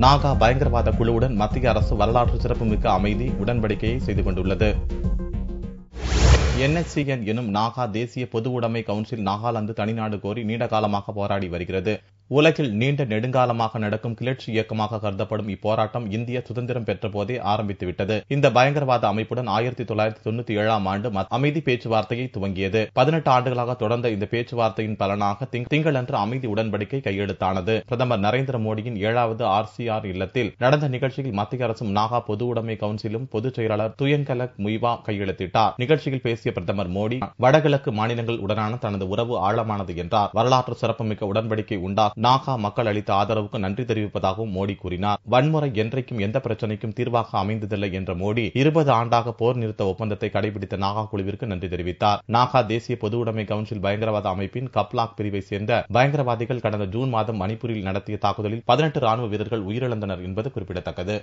நாகா பயங்கரவாத குழுவுடன் மத்திய அரசு வரலாற்று சிறப்புமிக்க அமைதி உடன்படிக்கையை செய்து கொண்டுள்ளது. NSCN எனும் நாகா தேசிய பொது உடைமை கவுன்சில் நாகாலாந்து தனிநாடு கோரி நீண்ட காலமாக போராடி வருகிறது. உலகில் நீண்ட நெடுங்காலமாக நடக்கும் கிளர்ச்சி இயக்கமாக கருதப்படும் இப்போராட்டம் இந்திய சுதந்திரம் பெற்ற போதே ஆரம்பித்துவிட்டது. இந்த பயங்கரவாத அமைப்புடன் 1997ஆம் ஆண்டு அமைதி பேச்சுவார்த்தையை துவங்கியது. 18 ஆண்டுகளாக தொடர்ந்த இந்த பேச்சுவார்த்தையின் பலனாக திங்களன்று அமைதி உடன்படிக்கை கையெழுத்தானது. பிரதமர் நரேந்திர மோடியின் 7வது RCR இல்லத்தில் நடந்த நிகழ்ச்சியில் மத்திய அரசும் நாகா பொது உடைமை கவுன்சிலும் பொதுச் செயலாளர் துயன்கலக் முய்வா கையெழுத்திட்டார். நிகழ்ச்சியில் பேசிய பிரதமர் மோடி வடகிழக்கு மாநிலங்கள் உடனான தனது உறவு ஆழமானது என்றார். வரலாற்று சிறப்புமிக்க உடன்படிக்கை உண்டாக நாகா மக்கள் அளித்த ஆதரவுக்கு நன்றி தெரிவிப்பதாகவும் மோடி கூறினார். வன்முறை என்றைக்கும் எந்த பிரச்சனைக்கும் தீர்வாக அமைந்ததில்லை என்ற மோடி 20 ஆண்டாக போர் நிறுத்த ஒப்பந்தத்தை கடைபிடித்த நாகா குழுவிற்கு நன்றி தெரிவித்தார். நாகா தேசிய பொது உடைமை கவுன்சில் பயங்கரவாத அமைப்பின் கப்லாக் பிரிவை சேர்ந்த பயங்கரவாதிகள் கடந்த ஜூன் மாதம் மணிப்பூரில் நடத்திய தாக்குதலில் 18 ராணுவ வீரர்கள் உயிரிழந்தனர் என்பது குறிப்பிடத்தக்கது.